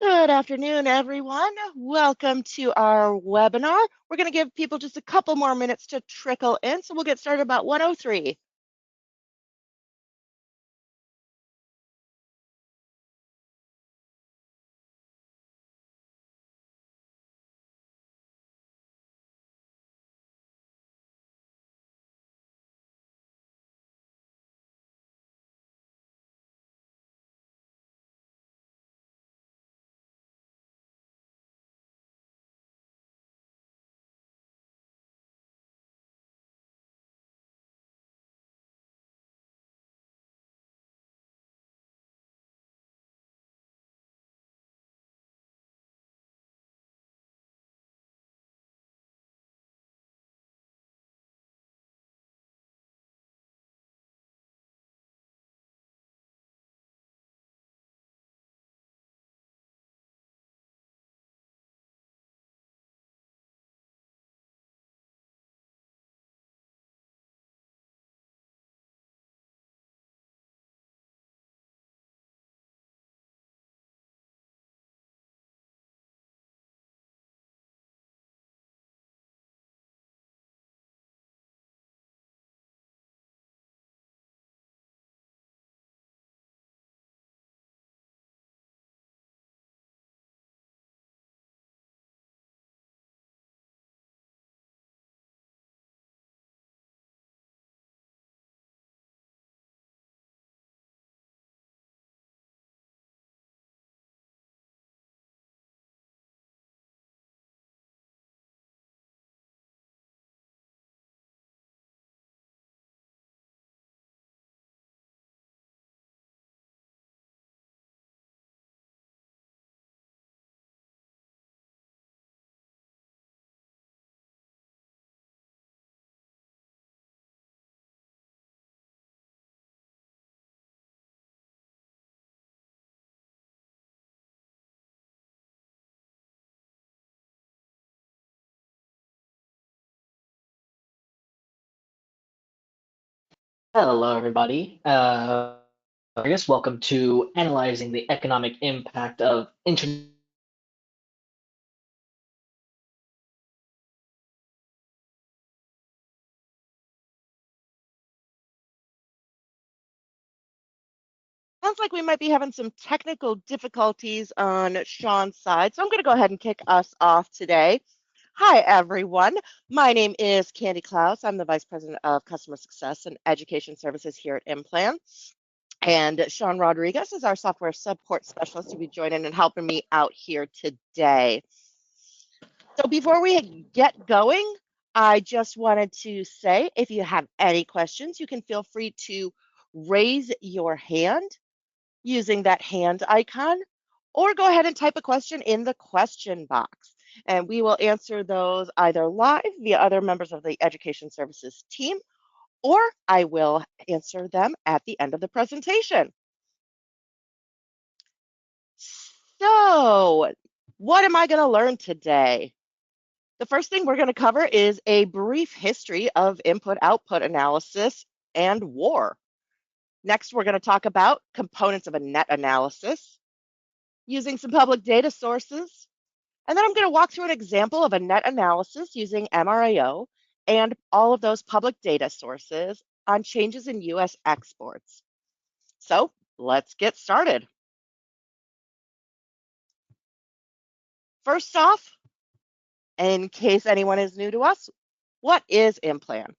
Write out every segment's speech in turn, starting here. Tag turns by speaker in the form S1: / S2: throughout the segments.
S1: Good afternoon, everyone. Welcome to our webinar. We're going to give people just a couple more minutes to trickle in, so we'll get started about 1:03.
S2: Hello, everybody. I guess welcome to analyzing the economic impact of internet.
S1: Sounds like we might be having some technical difficulties on Sean's side, so I'm going to go ahead and kick us off today. Hi, everyone. My name is Candi Clouse. I'm the Vice President of Customer Success and Education Services here at IMPLAN. And Sean Rodriguez is our software support specialist to be joining and helping me out here today. So before we get going, I just wanted to say if you have any questions, you can feel free to raise your hand using that hand icon, or go ahead and type a question in the question box. And we will answer those either live via other members of the Education Services team, or I will answer them at the end of the presentation. So, what am I going to learn today? The first thing we're going to cover is a brief history of input-output analysis and war. Next, we're going to talk about components of a net analysis, using some public data sources, and then I'm going to walk through an example of a net analysis using MRIO and all of those public data sources on changes in US exports. So let's get started. First off, in case anyone is new to us, what is IMPLAN?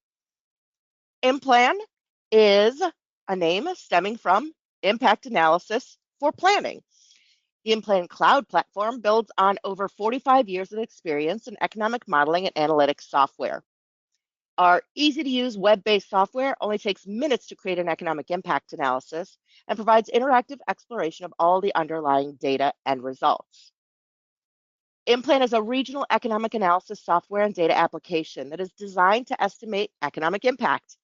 S1: IMPLAN is a name stemming from impact analysis for planning. The IMPLAN cloud platform builds on over 45 years of experience in economic modeling and analytics software. Our easy-to-use web-based software only takes minutes to create an economic impact analysis and provides interactive exploration of all the underlying data and results. IMPLAN is a regional economic analysis software and data application that is designed to estimate economic impact.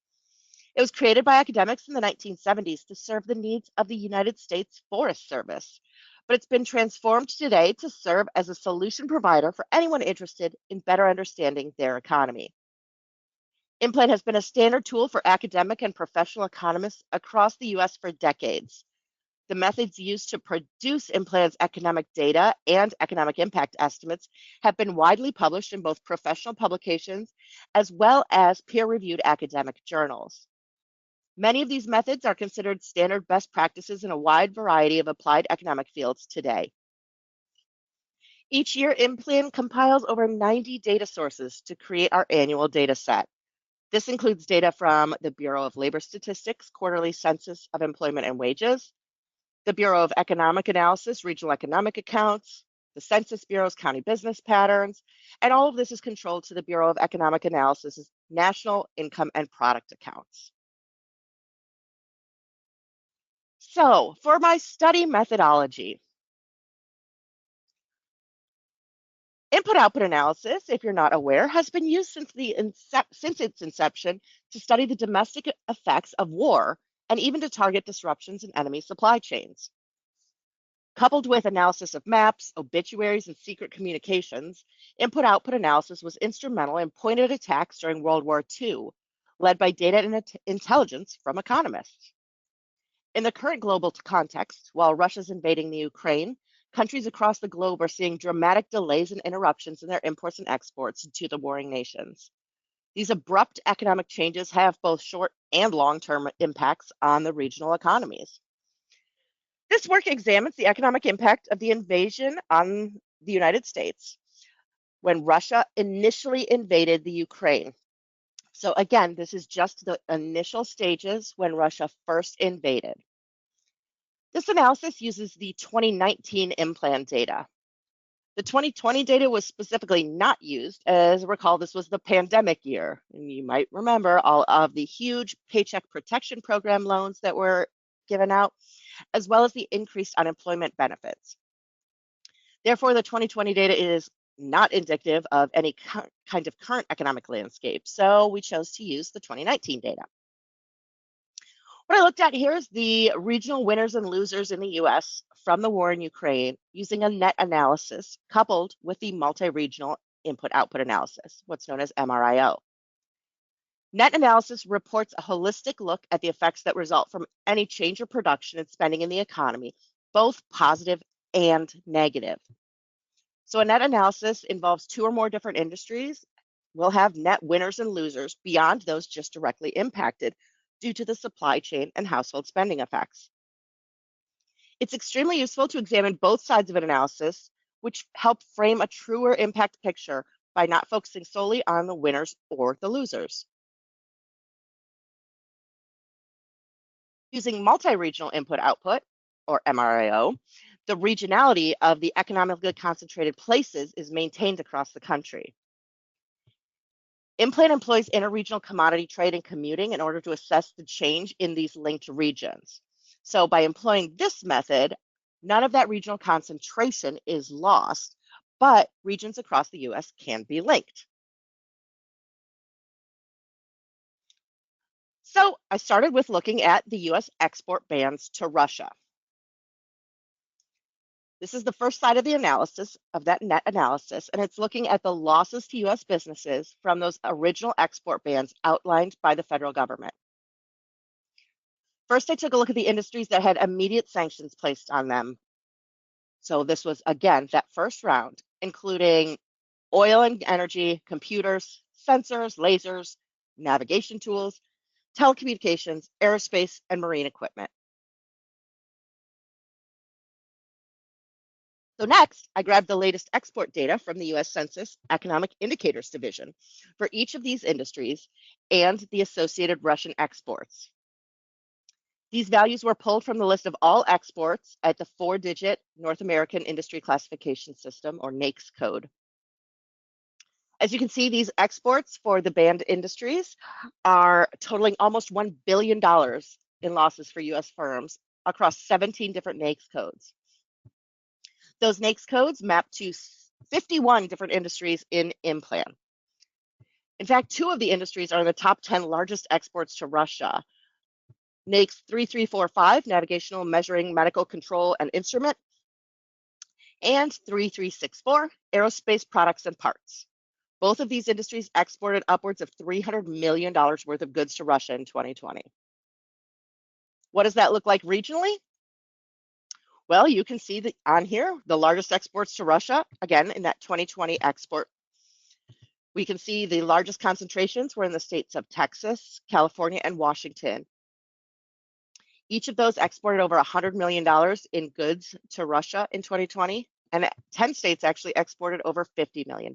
S1: It was created by academics in the 1970s to serve the needs of the United States Forest Service, but it's been transformed today to serve as a solution provider for anyone interested in better understanding their economy. IMPLAN has been a standard tool for academic and professional economists across the US for decades. The methods used to produce IMPLAN's economic data and economic impact estimates have been widely published in both professional publications as well as peer-reviewed academic journals. Many of these methods are considered standard best practices in a wide variety of applied economic fields today. Each year, IMPLAN compiles over 90 data sources to create our annual data set. This includes data from the Bureau of Labor Statistics quarterly census of employment and wages, the Bureau of Economic Analysis regional economic accounts, the Census Bureau's county business patterns, and all of this is controlled to the Bureau of Economic Analysis's national income and product accounts. So, for my study methodology, input-output analysis, if you're not aware, has been used since its inception to study the domestic effects of war and even to target disruptions in enemy supply chains. Coupled with analysis of maps, obituaries, and secret communications, input-output analysis was instrumental in pointed attacks during World War II, led by data and intelligence from economists. In the current global context, while Russia's invading the Ukraine, countries across the globe are seeing dramatic delays and interruptions in their imports and exports to the warring nations. These abrupt economic changes have both short and long-term impacts on the regional economies. This work examines the economic impact of the invasion on the United States when Russia initially invaded the Ukraine. So again, this is just the initial stages when Russia first invaded. This analysis uses the 2019 IMPLAN data. The 2020 data was specifically not used, as recall, this was the pandemic year. And you might remember all of the huge Paycheck Protection Program loans that were given out, as well as the increased unemployment benefits. Therefore, the 2020 data is not indicative of any kind of current economic landscape, so we chose to use the 2019 data. What I looked at here is the regional winners and losers in the US from the war in Ukraine using a net analysis coupled with the multi-regional input-output analysis, what's known as MRIO. Net analysis reports a holistic look at the effects that result from any change of production and spending in the economy, both positive and negative. So a net analysis involves two or more different industries. We'll have net winners and losers beyond those just directly impacted due to the supply chain and household spending effects. It's extremely useful to examine both sides of an analysis, which help frame a truer impact picture by not focusing solely on the winners or the losers. Using multi-regional input-output, or MRIO, the regionality of the economically concentrated places is maintained across the country. IMPLAN employs interregional commodity trade and commuting in order to assess the change in these linked regions. So by employing this method, none of that regional concentration is lost, but regions across the US can be linked. So I started with looking at the US export bans to Russia. This is the first side of the analysis of that net analysis, and it's looking at the losses to US businesses from those original export bans outlined by the federal government. First, I took a look at the industries that had immediate sanctions placed on them. So this was, again, that first round, including oil and energy, computers, sensors, lasers, navigation tools, telecommunications, aerospace, and marine equipment. So next, I grabbed the latest export data from the US Census Economic Indicators Division for each of these industries and the associated Russian exports. These values were pulled from the list of all exports at the 4-digit North American Industry Classification System, or NAICS code. As you can see, these exports for the banned industries are totaling almost $1 billion in losses for US firms across 17 different NAICS codes. Those NAICS codes map to 51 different industries in IMPLAN. In fact, 2 of the industries are in the top 10 largest exports to Russia. NAICS 3345, Navigational Measuring Medical Control and Instrument, and 3364, Aerospace Products and Parts. Both of these industries exported upwards of $300 million worth of goods to Russia in 2020. What does that look like regionally? Well, you can see that on here, the largest exports to Russia, again, in that 2020 export. We can see the largest concentrations were in the states of Texas, California, and Washington. Each of those exported over $100 million in goods to Russia in 2020, and 10 states actually exported over $50 million.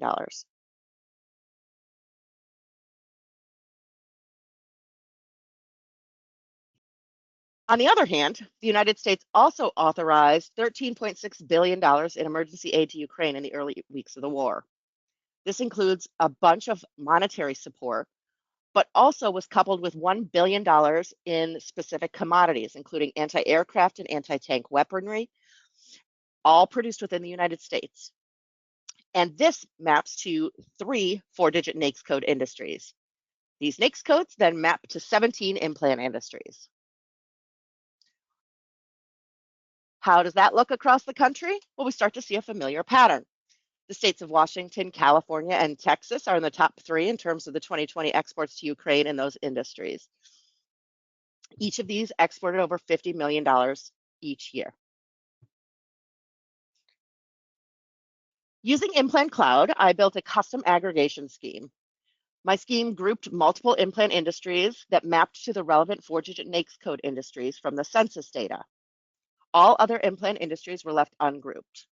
S1: On the other hand, the United States also authorized $13.6 billion in emergency aid to Ukraine in the early weeks of the war. This includes a bunch of monetary support, but also was coupled with $1 billion in specific commodities, including anti-aircraft and anti-tank weaponry, all produced within the United States. And this maps to 3 4-digit NAICS code industries. These NAICS codes then map to 17 implant industries. How does that look across the country? Well, we start to see a familiar pattern. The states of Washington, California, and Texas are in the top 3 in terms of the 2020 exports to Ukraine in those industries. Each of these exported over $50 million each year. Using IMPLAN Cloud, I built a custom aggregation scheme. My scheme grouped multiple implant industries that mapped to the relevant 4-digit NAICS code industries from the census data. All other implant industries were left ungrouped.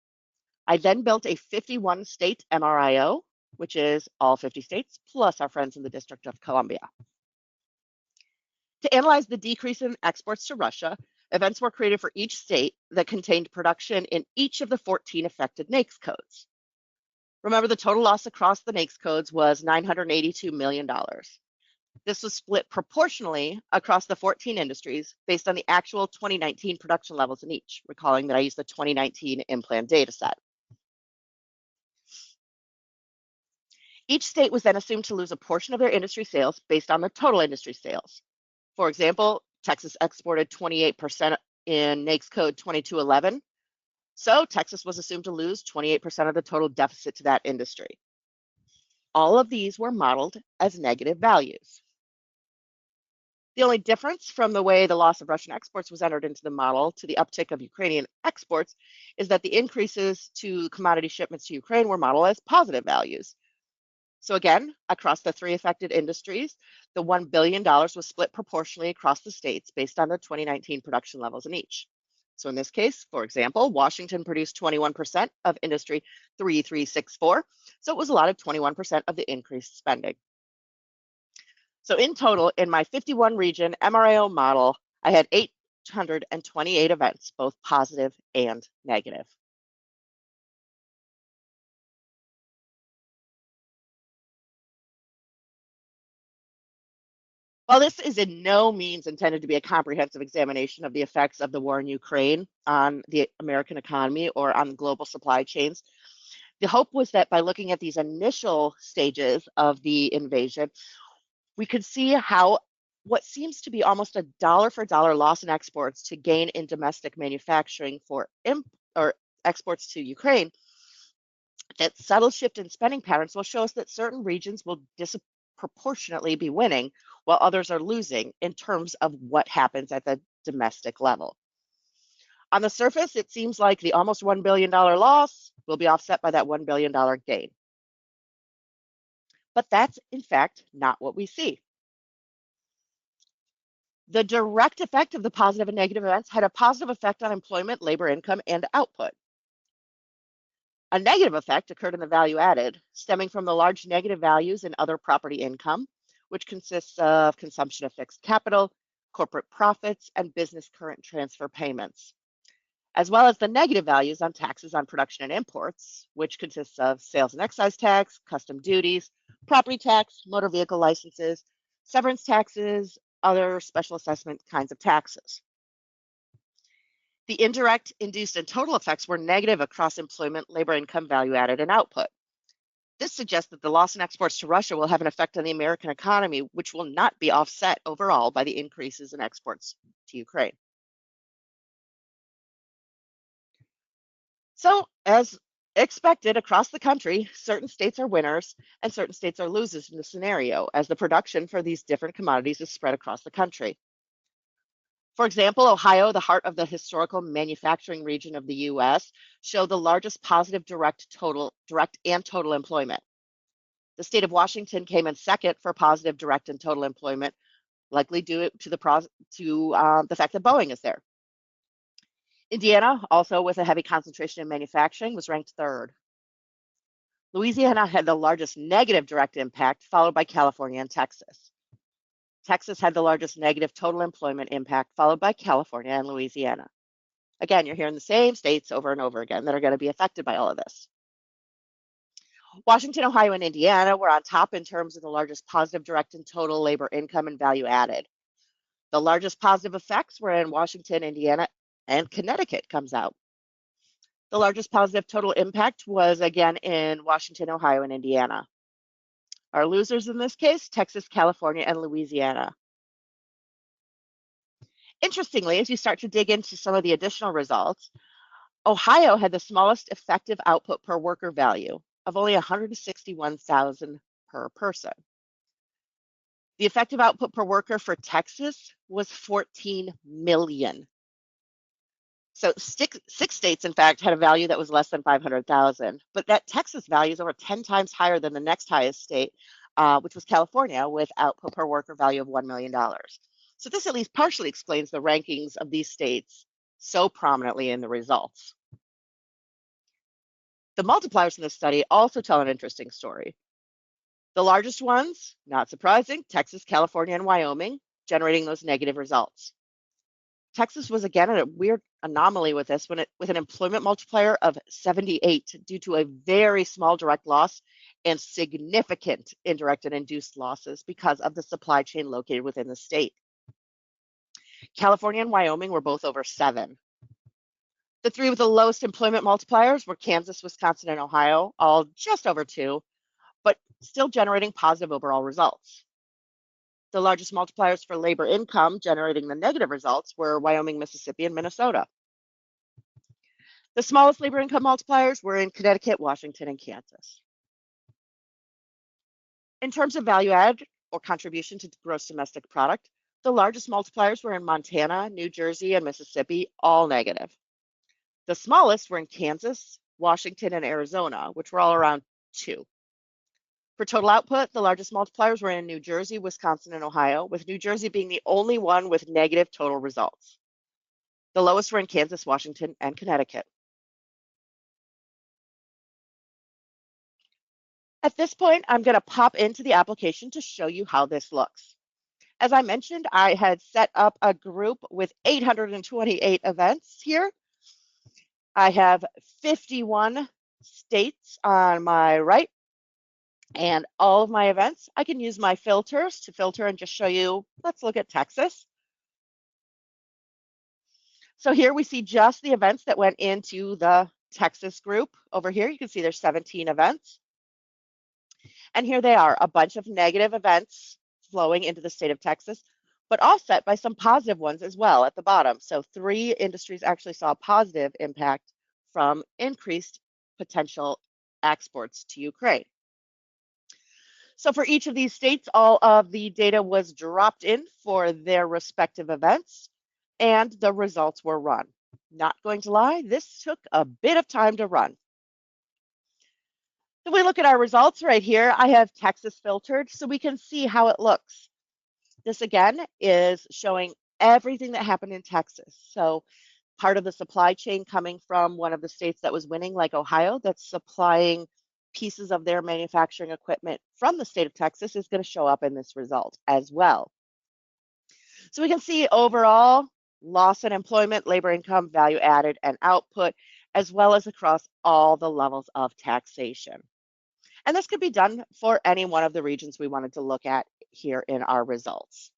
S1: I then built a 51-state MRIO, which is all 50 states, plus our friends in the District of Columbia. To analyze the decrease in exports to Russia, events were created for each state that contained production in each of the 14 affected NAICS codes. Remember, the total loss across the NAICS codes was $982 million. This was split proportionally across the 14 industries based on the actual 2019 production levels in each, recalling that I used the 2019 implant data set. Each state was then assumed to lose a portion of their industry sales based on the total industry sales. For example, Texas exported 28% in NAICS code 2211, so Texas was assumed to lose 28% of the total deficit to that industry. All of these were modeled as negative values. The only difference from the way the loss of Russian exports was entered into the model to the uptick of Ukrainian exports is that the increases to commodity shipments to Ukraine were modeled as positive values. So again, across the 3 affected industries, the $1 billion was split proportionally across the states based on the 2019 production levels in each. So in this case, for example, Washington produced 21% of industry 3364, so it was allotted 21% of the increased spending. So in total, in my 51 region MRIO model, I had 828 events, both positive and negative. While this is in no means intended to be a comprehensive examination of the effects of the war in Ukraine on the American economy or on global supply chains, the hope was that by looking at these initial stages of the invasion, we could see how what seems to be almost a dollar for dollar loss in exports to gain in domestic manufacturing for exports to Ukraine, that subtle shift in spending patterns will show us that certain regions will disproportionately be winning while others are losing in terms of what happens at the domestic level. On the surface, it seems like the almost $1 billion loss will be offset by that $1 billion gain. But that's, in fact, not what we see. The direct effect of the positive and negative events had a positive effect on employment, labor income, and output. A negative effect occurred in the value added, stemming from the large negative values in other property income, which consists of consumption of fixed capital, corporate profits, and business current transfer payments, as well as the negative values on taxes on production and imports, which consists of sales and excise tax, custom duties, property tax, motor vehicle licenses, severance taxes, other special assessment kinds of taxes. The indirect, induced, and total effects were negative across employment, labor income, value added, and output. This suggests that the loss in exports to Russia will have an effect on the American economy, which will not be offset overall by the increases in exports to Ukraine. So, as expected across the country, certain states are winners and certain states are losers in the scenario, as the production for these different commodities is spread across the country. For example, Ohio, the heart of the historical manufacturing region of the US, showed the largest positive direct and total employment. The state of Washington came in second for positive direct and total employment, likely due to the fact that Boeing is there. Indiana, also with a heavy concentration in manufacturing, was ranked third. Louisiana had the largest negative direct impact, followed by California and Texas. Texas had the largest negative total employment impact, followed by California and Louisiana. Again, you're hearing the same states over and over again that are going to be affected by all of this. Washington, Ohio, and Indiana were on top in terms of the largest positive direct and total labor income and value added. The largest positive effects were in Washington, Indiana, and Connecticut comes out. The largest positive total impact was again in Washington, Ohio, and Indiana. Our losers in this case, Texas, California, and Louisiana. Interestingly, as you start to dig into some of the additional results, Ohio had the smallest effective output per worker value of only 161,000 per person. The effective output per worker for Texas was 14 million. So six states, in fact, had a value that was less than 500,000, but that Texas value is over 10 times higher than the next highest state, which was California, with output per worker value of $1 million. So this at least partially explains the rankings of these states so prominently in the results. The multipliers in this study also tell an interesting story. The largest ones, not surprising, Texas, California, and Wyoming, generating those negative results. Texas was again a weird anomaly with this, with an employment multiplier of 78 due to a very small direct loss and significant indirect and induced losses because of the supply chain located within the state. California and Wyoming were both over 7. The three with the lowest employment multipliers were Kansas, Wisconsin, and Ohio, all just over 2, but still generating positive overall results. The largest multipliers for labor income generating the negative results were Wyoming, Mississippi, and Minnesota. The smallest labor income multipliers were in Connecticut, Washington, and Kansas. In terms of value add or contribution to gross domestic product, the largest multipliers were in Montana, New Jersey, and Mississippi, all negative. The smallest were in Kansas, Washington, and Arizona, which were all around 2. For total output, the largest multipliers were in New Jersey, Wisconsin, and Ohio, with New Jersey being the only one with negative total results. The lowest were in Kansas, Washington, and Connecticut. At this point, I'm going to pop into the application to show you how this looks. As I mentioned, I had set up a group with 828 events here. I have 51 states on my right, and all of my events. I can use my filters to filter and just show you, let's look at Texas. So here we see just the events that went into the Texas group. Over here, you can see there's 17 events. And here they are, a bunch of negative events flowing into the state of Texas, but offset by some positive ones as well at the bottom. So 3 industries actually saw a positive impact from increased potential exports to Ukraine. So for each of these states, all of the data was dropped in for their respective events, and the results were run. Not going to lie, this took a bit of time to run. If we look at our results right here, I have Texas filtered so we can see how it looks. This again is showing everything that happened in Texas. So part of the supply chain coming from one of the states that was winning, like Ohio, that's supplying pieces of their manufacturing equipment from the state of Texas is going to show up in this result as well. So we can see overall loss in employment, labor income, value added, and output, as well as across all the levels of taxation. And this could be done for any one of the regions we wanted to look at here in our results.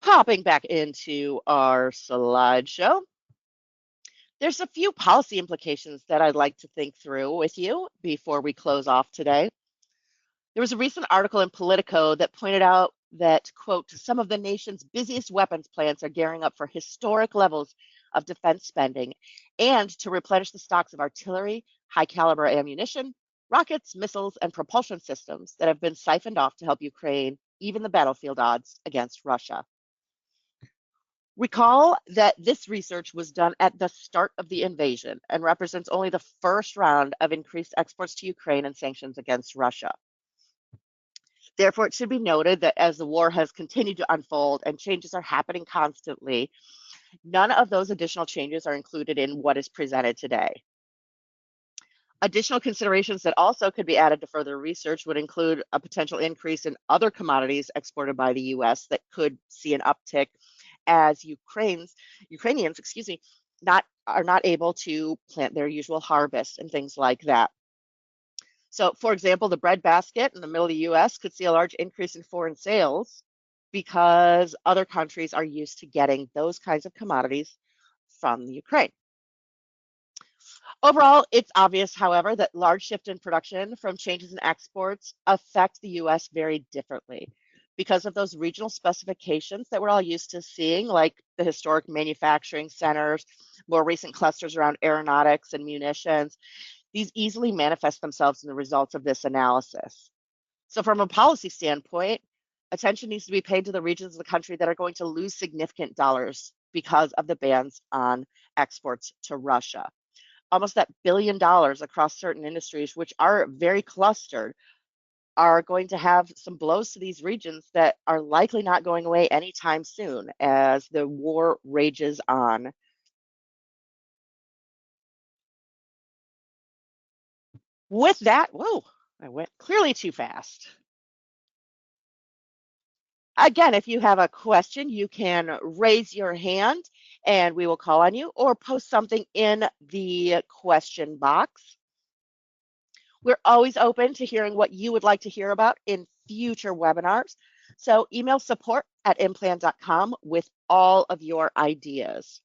S1: Hopping back into our slideshow, there's a few policy implications that I'd like to think through with you before we close off today. There was a recent article in Politico that pointed out that, quote, some of the nation's busiest weapons plants are gearing up for historic levels of defense spending and to replenish the stocks of artillery, high caliber ammunition, rockets, missiles, and propulsion systems that have been siphoned off to help Ukraine even the battlefield odds against Russia. Recall that this research was done at the start of the invasion and represents only the first round of increased exports to Ukraine and sanctions against Russia. Therefore, it should be noted that as the war has continued to unfold and changes are happening constantly, none of those additional changes are included in what is presented today. Additional considerations that also could be added to further research would include a potential increase in other commodities exported by the US that could see an uptick as Ukrainians, are not able to plant their usual harvest and things like that. So, for example, the bread basket in the middle of the US could see a large increase in foreign sales because other countries are used to getting those kinds of commodities from the Ukraine. Overall, it's obvious, however, that large shift in production from changes in exports affect the US very differently because of those regional specifications that we're all used to seeing, like the historic manufacturing centers, more recent clusters around aeronautics and munitions. These easily manifest themselves in the results of this analysis. So from a policy standpoint, attention needs to be paid to the regions of the country that are going to lose significant dollars because of the bans on exports to Russia. Almost that $1 billion across certain industries, which are very clustered, are going to have some blows to these regions that are likely not going away anytime soon as the war rages on. With that, whoa, I went clearly too fast. Again, if you have a question, you can raise your hand and we will call on you or post something in the question box. We're always open to hearing what you would like to hear about in future webinars. So email support@implan.com with all of your ideas.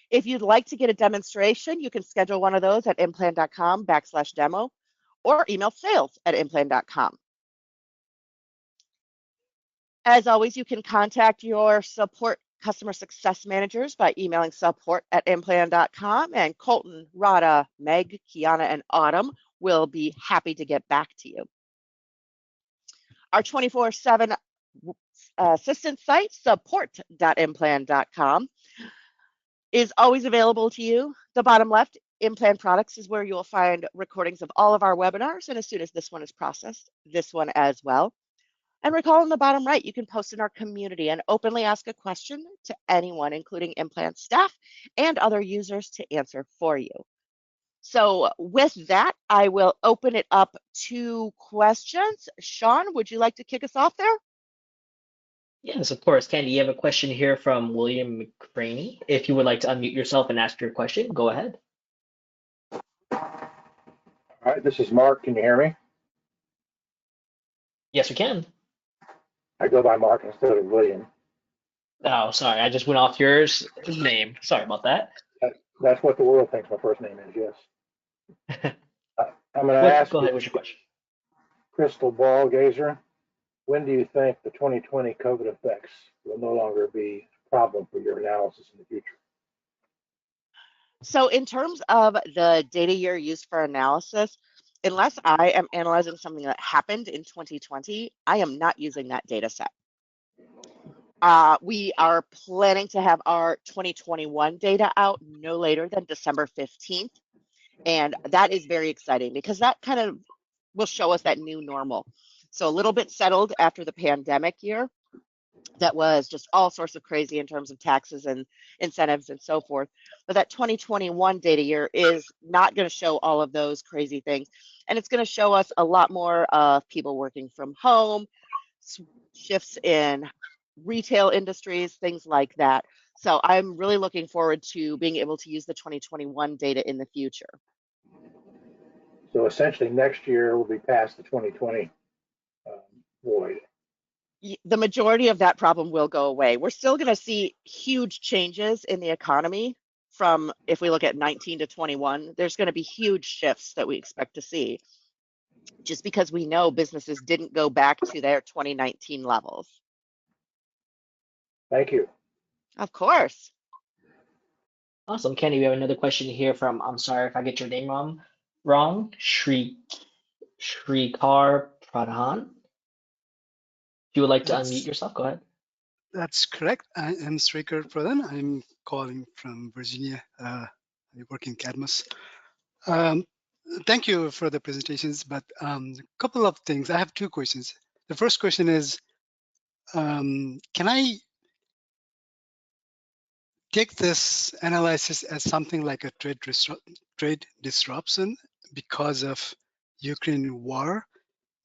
S1: If you'd like to get a demonstration, you can schedule one of those at implan.com/demo or email sales@implan.com. As always, you can contact your support customer success managers by emailing support@implan.com, and Colton, Rada, Meg, Kiana, and Autumn will be happy to get back to you. Our 24/7 assistance site, support.implan.com, is always available to you. The bottom left, IMPLAN products, is where you'll find recordings of all of our webinars, and as soon as this one is processed, this one as well. And recall in the bottom right, you can post in our community and openly ask a question to anyone, including IMPLAN staff and other users, to answer for you. So with that, I will open it up to questions. Sean, would you like to kick us off there?
S2: Yes, of course. Candy, you have a question here from William McCraney. If you would like to unmute yourself and ask your question, go ahead.
S3: All right, this is Mark. Can you hear me?
S2: Yes, we can.
S3: I go by Mark instead of William.
S2: Oh, sorry. I just went off your name. Sorry about that.
S3: That's what the world thinks my first name is, yes. I'm going to ask
S2: Go
S3: you,
S2: ahead. What's your question?
S3: crystal ball gazer, when do you think the 2020 COVID effects will no longer be a problem for your analysis in the future?
S1: So in terms of the data year used for analysis, unless I am analyzing something that happened in 2020, I am not using that data set. We are planning to have our 2021 data out no later than December 15th. And that is very exciting because that kind of will show us that new normal. So a little bit settled after the pandemic year. That was just all sorts of crazy in terms of taxes and incentives and so forth. But that 2021 data year is not going to show all of those crazy things. And it's going to show us a lot more of people working from home, shifts in retail industries, things like that. So I'm really looking forward to being able to use the 2021 data in the future.
S3: So essentially next year will be past the 2020 void.
S1: The majority of that problem will go away. We're still going to see huge changes in the economy from, if we look at 19 to 21, there's going to be huge shifts that we expect to see just because we know businesses didn't go back to their 2019 levels.
S3: Thank you.
S1: Of course.
S2: Awesome, Kenny. We have another question here from, I'm sorry if I get your name wrong, Shrikar Pradhan. If you would like to unmute
S4: That's
S2: yourself, go ahead.
S4: that's correct. I am Srikar Pradhan. I'm calling from Virginia. I work in Cadmus. Um, Thank you for the presentations, but a couple of things. I have two questions. The first question is, can I take this analysis as something like a trade disruption because of Ukraine war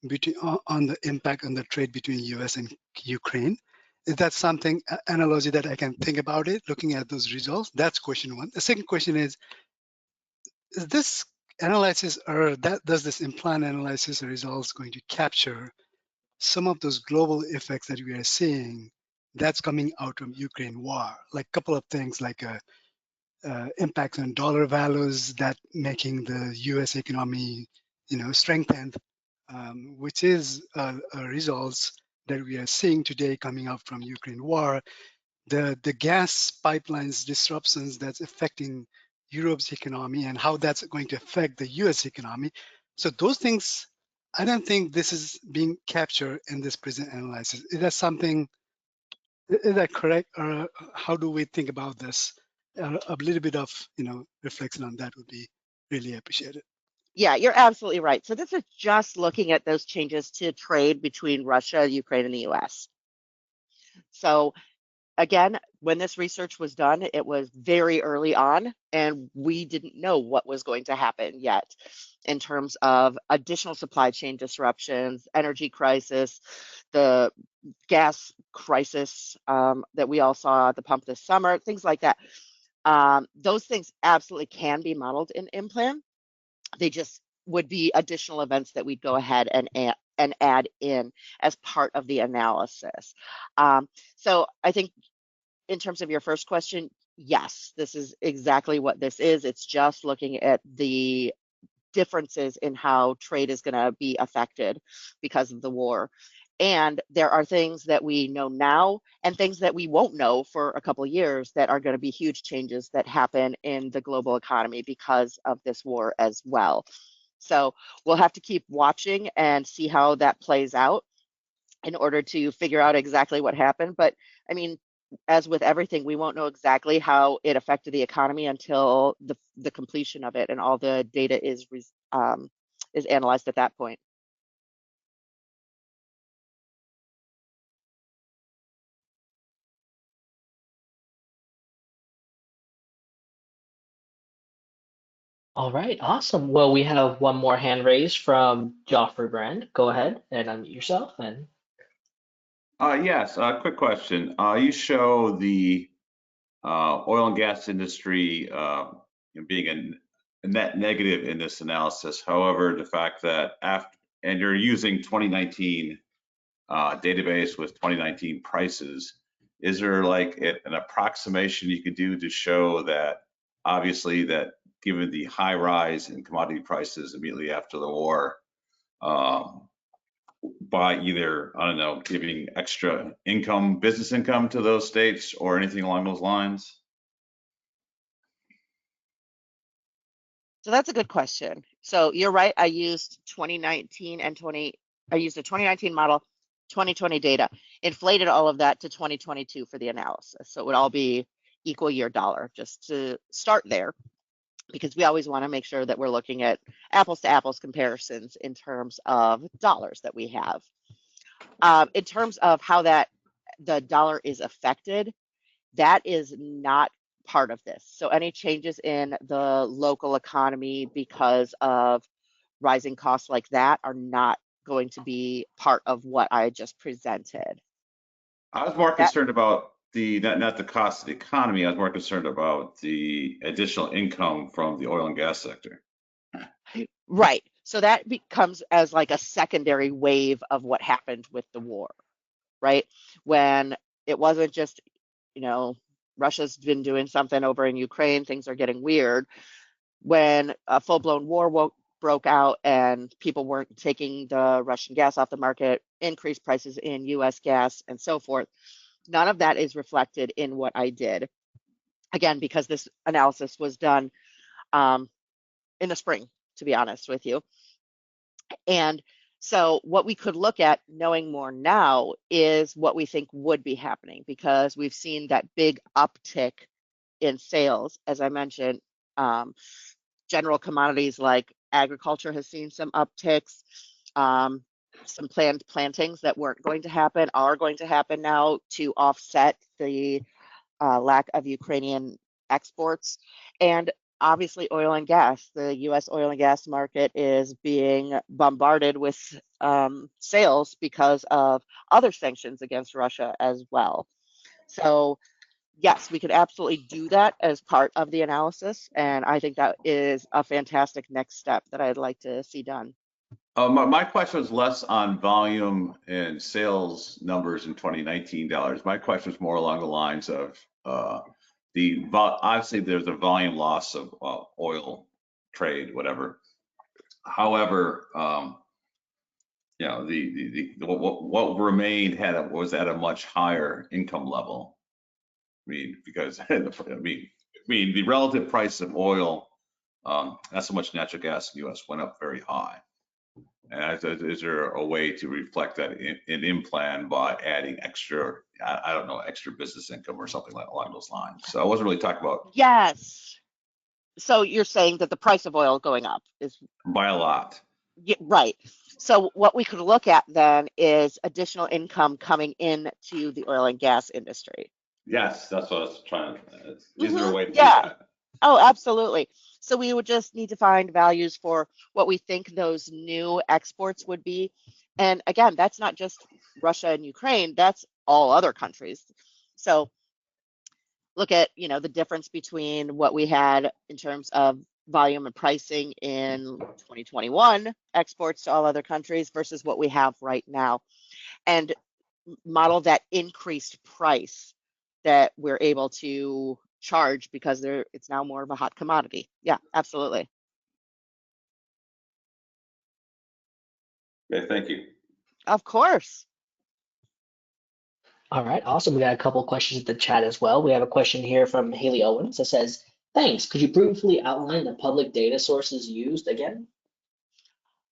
S4: between on the impact on the trade between US and Ukraine? Is that something analogy that I can think about it looking at those results? That's question one. The second question is this analysis or that does this implant analysis results going to capture some of those global effects that we are seeing that's coming out of Ukraine war, like a couple of things like impacts on dollar values that making the U.S. economy, strengthened, which is a results that we are seeing today coming out from Ukraine war. The gas pipelines disruptions that's affecting Europe's economy and how that's going to affect the U.S. economy. So those things, I don't think this is being captured in this present analysis. Is that something? Is that correct, or how do we think about this? A little bit of reflection on that would be really appreciated.
S1: Yeah, you're absolutely right. So this is just looking at those changes to trade between Russia, Ukraine, and the US. So again, when this research was done, it was very early on, and we didn't know what was going to happen yet in terms of additional supply chain disruptions, energy crisis, the gas crisis that we all saw at the pump this summer, things like that. Those things absolutely can be modeled in IMPLAN. They just would be additional events that we'd go ahead and add in as part of the analysis. So I think in terms of your first question, yes, this is exactly what this is. It's just looking at the differences in how trade is going to be affected because of the war. And there are things that we know now and things that we won't know for a couple of years that are going to be huge changes that happen in the global economy because of this war as well. So we'll have to keep watching and see how that plays out in order to figure out exactly what happened. But I mean, as with everything, we won't know exactly how it affected the economy until the completion of it and all the data is analyzed at that point.
S2: All right, awesome. Well, we have one more hand raised from Joffrey Brand. Go ahead and unmute yourself. And
S5: Yes, quick question. You show the oil and gas industry being a net negative in this analysis. However, the fact that and you're using 2019 database with 2019 prices, is there like an approximation you could do to show that obviously that given the high rise in commodity prices immediately after the war, by either, I don't know, giving extra income, business income to those states or anything along those lines?
S1: So that's a good question. So you're right. I used 2019 and I used a 2019 model, 2020 data, inflated all of that to 2022 for the analysis. So it would all be equal year dollar, just to start there, because we always want to make sure that we're looking at apples to apples comparisons in terms of dollars that we have. In terms of how the dollar is affected, that is not part of this. So any changes in the local economy because of rising costs like that are not going to be part of what I just presented.
S5: I was more
S1: That
S5: concerned about the not the cost of the economy. I was more concerned about the additional income from the oil and gas sector.
S1: right. So that becomes as like a secondary wave of what happened with the war, right? When it wasn't just, Russia's been doing something over in Ukraine, things are getting weird. When a full-blown war broke out and people weren't taking the Russian gas off the market, increased prices in US gas and so forth, none of that is reflected in what I did. again, because this analysis was done in the spring, to be honest with you. And so what we could look at, knowing more now, is what we think would be happening, because we've seen that big uptick in sales. As I mentioned, general commodities like agriculture has seen some upticks. Some planned plantings that weren't going to happen are going to happen now to offset the lack of Ukrainian exports. And obviously, oil and gas. The US oil and gas market is being bombarded with sales because of other sanctions against Russia as well. So, yes, we could absolutely do that as part of the analysis. And I think that is a fantastic next step that I'd like to see done.
S5: My question was less on volume and sales numbers in 2019 dollars. My question was more along the lines of obviously there's a volume loss of oil trade, whatever. However, you know, what remained was at a much higher income level. I mean, because the relative price of oil, not so much natural gas in the U.S. went up very high. And is there a way to reflect that in IMPLAN by adding extra, I don't know, extra business income or something along those lines? So I wasn't really talking about.
S1: Yes. So you're saying that the price of oil going up is
S5: By a lot.
S1: Yeah, right. So what we could look at then is additional income coming into the oil and gas industry.
S5: Yes, that's what I was trying. Is there a way to do
S1: Yeah.
S5: that?
S1: Oh, absolutely. So we would just need to find values for what we think those new exports would be. And again, that's not just Russia and Ukraine, that's all other countries. So look at, the difference between what we had in terms of volume and pricing in 2021 exports to all other countries versus what we have right now, and model that increased price that we're able to charge because it's now more of a hot commodity. Yeah, absolutely.
S5: Okay, thank you.
S1: Of course.
S2: All right, awesome. We got a couple of questions in the chat as well. We have a question here from Haley Owens that says, thanks. Could you briefly outline the public data sources used again?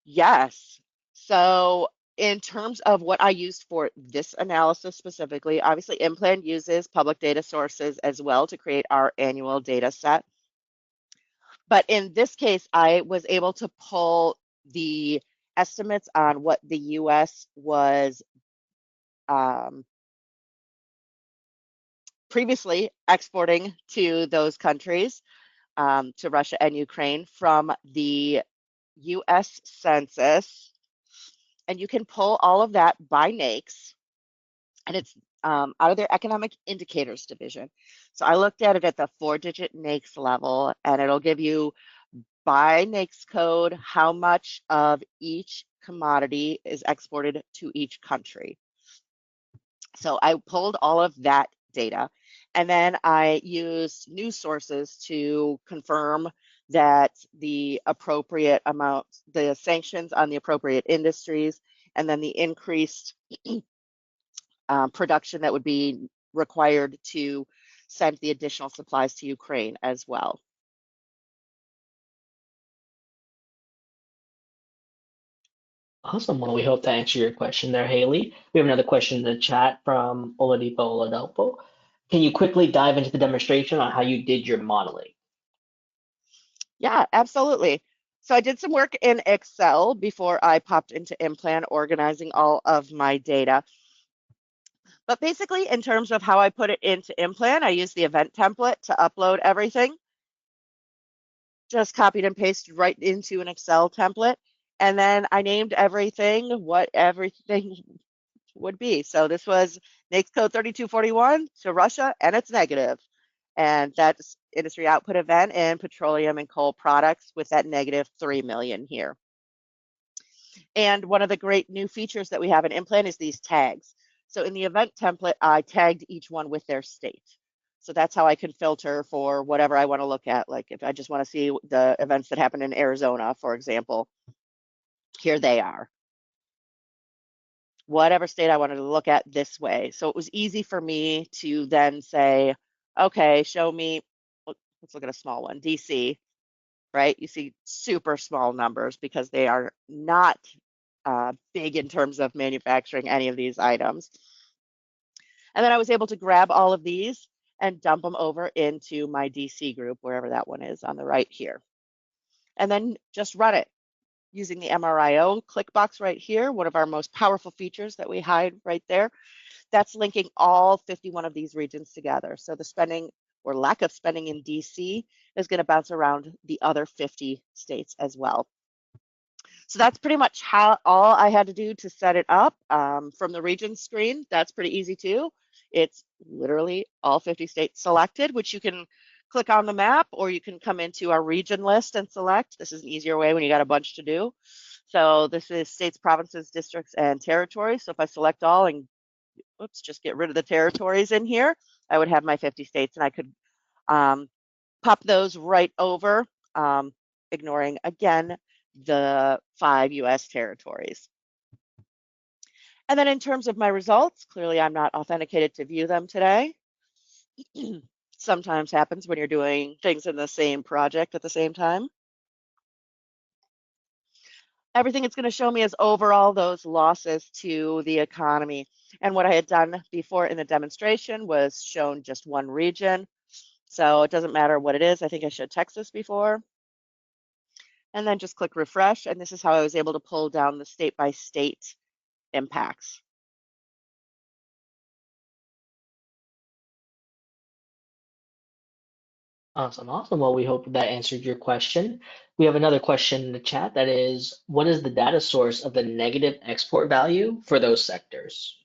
S1: Yes. So in terms of what I used for this analysis specifically, obviously IMPLAN uses public data sources as well to create our annual data set. But in this case, I was able to pull the estimates on what the US was previously exporting to those countries, to Russia and Ukraine, from the US Census. And you can pull all of that by NAICS, and it's out of their Economic Indicators division. So I looked at it at the 4-digit NAICS level, and it'll give you by NAICS code how much of each commodity is exported to each country. So I pulled all of that data, and then I used news sources to confirm that the appropriate amount, the sanctions on the appropriate industries, and then the increased production that would be required to send the additional supplies to Ukraine as well.
S2: Awesome. Well, we hope to answer your question there, Haley. We have another question in the chat from Oladipo Oladapo. Can you quickly dive into the demonstration on how you did your modeling?
S1: Yeah, absolutely. So I did some work in Excel before I popped into IMPLAN, organizing all of my data. But basically, in terms of how I put it into IMPLAN, I used the event template to upload everything. Just copied and pasted right into an Excel template. And then I named everything what everything would be. So this was NAICS code 3241 to Russia, and it's negative. And that's industry output event in petroleum and coal products with that negative 3 million here. And one of the great new features that we have in IMPLAN is these tags. So in the event template, I tagged each one with their state. So that's how I can filter for whatever I want to look at. Like if I just want to see the events that happen in Arizona, for example, here they are. Whatever state I wanted to look at this way. So it was easy for me to then say, okay, show me let's look at a small one, DC, right? You see super small numbers because they are not big in terms of manufacturing any of these items. And then I was able to grab all of these and dump them over into my DC group, wherever that one is on the right here. And then just run it using the MRIO click box right here, one of our most powerful features that we hide right there. That's linking all 51 of these regions together. So the spending or lack of spending in DC is going to bounce around the other 50 states as well. So that's pretty much how all I had to do to set it up. From the region screen, that's pretty easy too. It's literally all 50 states selected, which you can click on the map, or you can come into our region list and select. This is an easier way when you got a bunch to do. So this is states, provinces, districts, and territories. So if I select all and oops, just get rid of the territories in here, I would have my 50 states, and I could pop those right over, ignoring again the 5 US territories. And then in terms of my results, clearly I'm not authenticated to view them today. Sometimes happens when you're doing things in the same project at the same time. Everything it's going to show me is overall those losses to the economy. And what I had done before in the demonstration was shown just one region. So it doesn't matter what it is. I think I showed Texas before. And then just click refresh. And this is how I was able to pull down the state by state impacts.
S2: Awesome, awesome. Well, we hope that answered your question. We have another question in the chat that is, what is the data source of the negative export value for those sectors?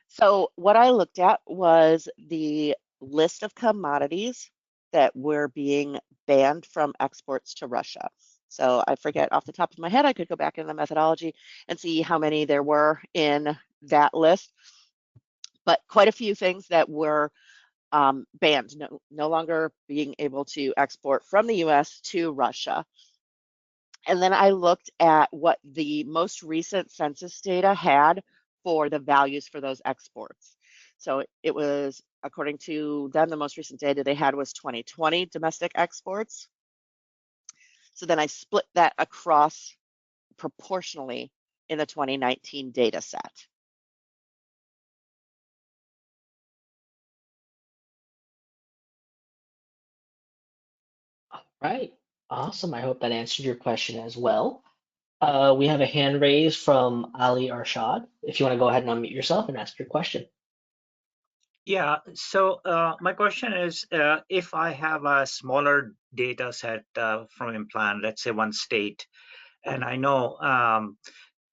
S1: So what I looked at was the list of commodities that were being banned from exports to Russia. So I forget off the top of my head, I could go back in the methodology and see how many there were in that list, but quite a few things that were banned, no longer being able to export from the US to Russia. And then I looked at what the most recent census data had for the values for those exports. So it was, according to them, the most recent data they had was 2020 domestic exports. So then I split that across proportionally in the 2019 data set.
S2: All right, awesome. I hope that answered your question as well. We have a hand raised from Ali Arshad. If you want to go ahead and unmute yourself and ask your question.
S6: Yeah, so my question is, if I have a smaller data set from IMPLAN, let's say one state, and I know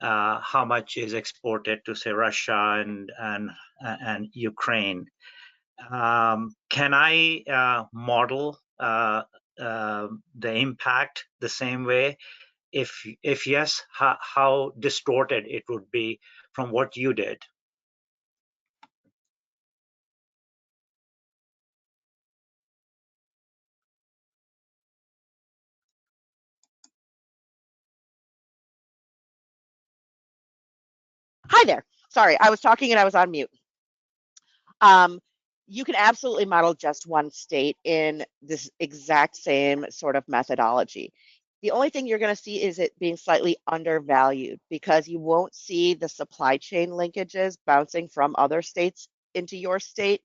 S6: how much is exported to, say, Russia and Ukraine, can I model the impact the same way? If yes, how distorted it would be from what you did?
S1: Hi there. Sorry, I was talking and I was on mute. You can absolutely model just one state in this exact same sort of methodology. The only thing you're going to see is it being slightly undervalued because you won't see the supply chain linkages bouncing from other states into your state,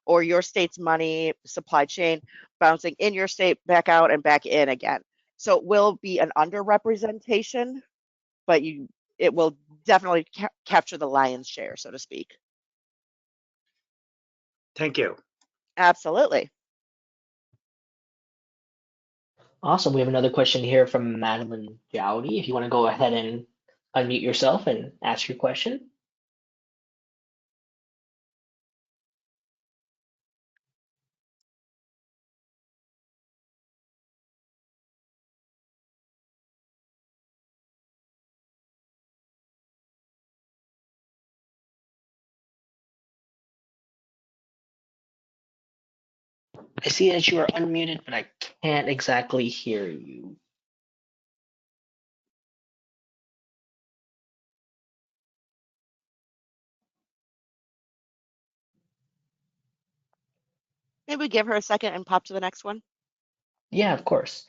S1: or your state's money supply chain bouncing in your state back out and back in again. So it will be an underrepresentation, but it will definitely capture the lion's share, so to speak.
S6: Thank you.
S1: Absolutely.
S2: Awesome. We have another question here from Madeline Jowdy. If you want to go ahead and unmute yourself and ask your question. I see that you are unmuted, but I can't exactly hear you.
S1: Maybe we give her a second and pop to the next one?
S2: Yeah, of course.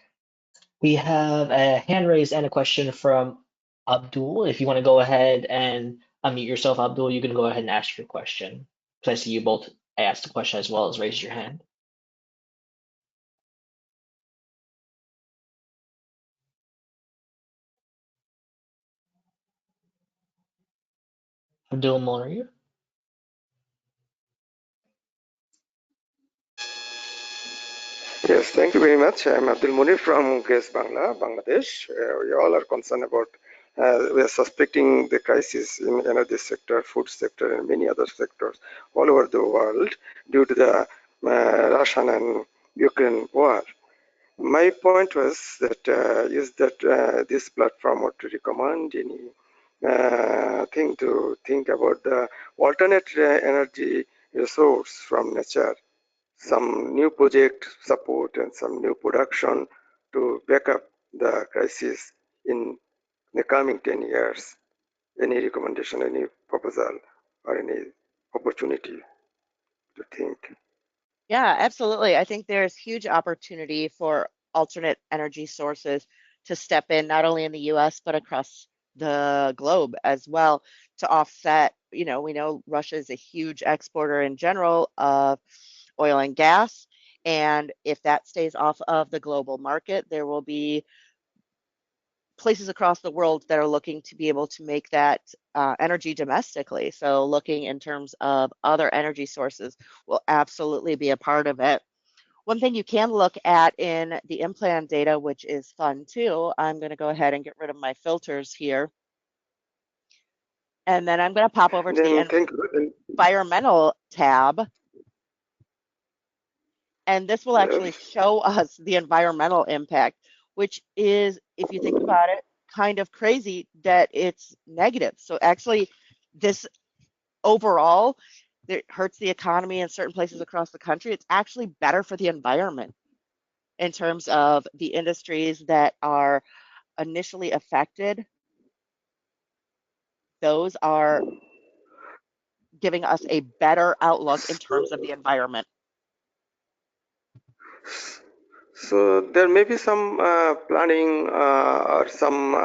S2: We have a hand raised and a question from Abdul. If you want to go ahead and unmute yourself, Abdul, you can go ahead and ask your question. Because I see you both asked the question as well as raised your hand. Abdul Morir.
S7: Yes, thank you very much. I'm Abdul Munir from Grace Bangla, Bangladesh. We all are concerned about, we are suspecting the crisis in energy sector, food sector, and many other sectors all over the world due to the Russian and Ukraine war. My point was that is that this platform would recommend any thing to think about the alternate energy resource from nature, some new project support and some new production to back up the crisis in the coming 10 years. Any recommendation, any proposal, or any opportunity to think?
S1: Yeah, absolutely. I think there's huge opportunity for alternate energy sources to step in, not only in the US, but across the globe as well, to offset. We know Russia is a huge exporter in general of oil and gas. And if that stays off of the global market, there will be places across the world that are looking to be able to make that energy domestically. So looking in terms of other energy sources will absolutely be a part of it. One thing you can look at in the IMPLAN data, which is fun too, I'm going to go ahead and get rid of my filters here. And then I'm going to pop over to
S7: Then
S1: the
S7: thank you.
S1: environmental tab. And this will actually
S7: Yes.
S1: show us the environmental impact, which is, if you think about it, kind of crazy that it's negative. So actually, this overall, it hurts the economy in certain places across the country. It's actually better for the environment in terms of the industries that are initially affected. Those are giving us a better outlook in terms of the environment.
S7: So there may be some planning or some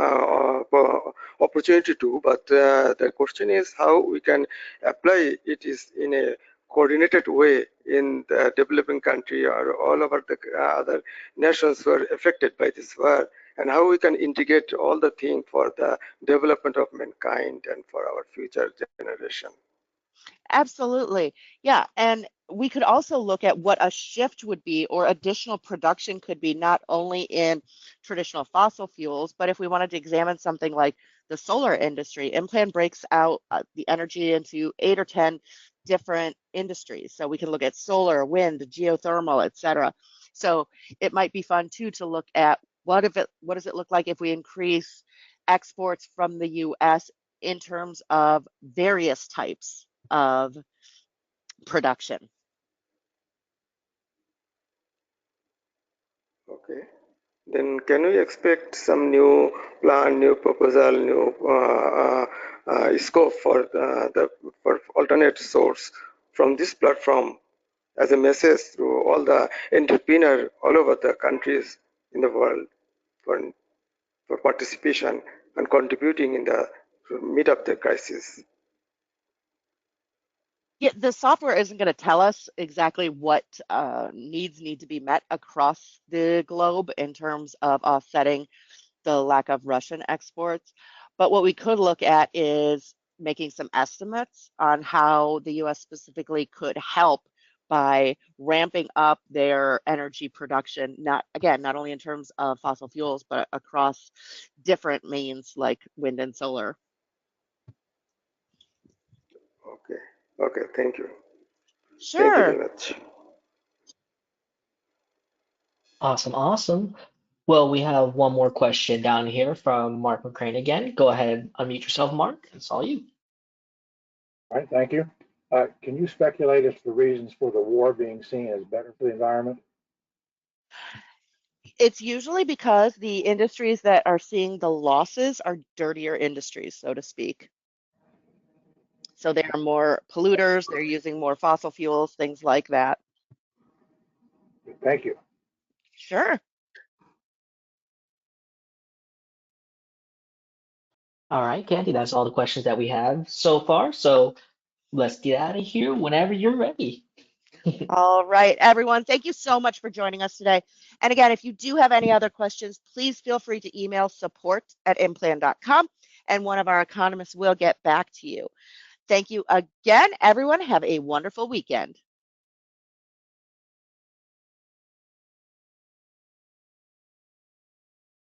S7: opportunity too, but the question is how we can apply it is in a coordinated way in the developing country or all over the other nations who are affected by this war, and how we can integrate all the things for the development of mankind and for our future generation.
S1: Absolutely. Yeah. And we could also look at what a shift would be or additional production could be, not only in traditional fossil fuels, but if we wanted to examine something like the solar industry. IMPLAN breaks out the energy into 8 or 10 different industries. So we can look at solar, wind, geothermal, etc. So it might be fun too to look at what does it look like if we increase exports from the US in terms of various types of production.
S7: Okay. Then can we expect some new plan, new proposal, new scope for alternate source from this platform as a message to all the entrepreneurs all over the countries in the world for, for participation and contributing in the to meet up the crisis?
S1: Yeah, the software isn't going to tell us exactly what needs need to be met across the globe in terms of offsetting the lack of Russian exports. But what we could look at is making some estimates on how the US specifically could help by ramping up their energy production, not only in terms of fossil fuels, but across different means like wind and solar.
S7: Okay. Okay. Thank you. Thank you
S1: Sure.
S7: very much.
S2: Awesome, awesome. Well, we have one more question down here from Mark McCrane again. Go ahead and unmute yourself, Mark. It's all you.
S3: All right, thank you. Can you speculate as to the reasons for the war being seen as better for the environment?
S1: It's usually because the industries that are seeing the losses are dirtier industries, so to speak. So they are more polluters, they're using more fossil fuels, things like that.
S3: Thank you.
S1: Sure.
S2: All right, Candy, that's all the questions that we have so far. So let's get out of here whenever you're ready.
S1: All right, everyone. Thank you so much for joining us today. And again, if you do have any other questions, please feel free to email support@implan.com and one of our economists will get back to you. Thank you again, everyone. Have a wonderful weekend.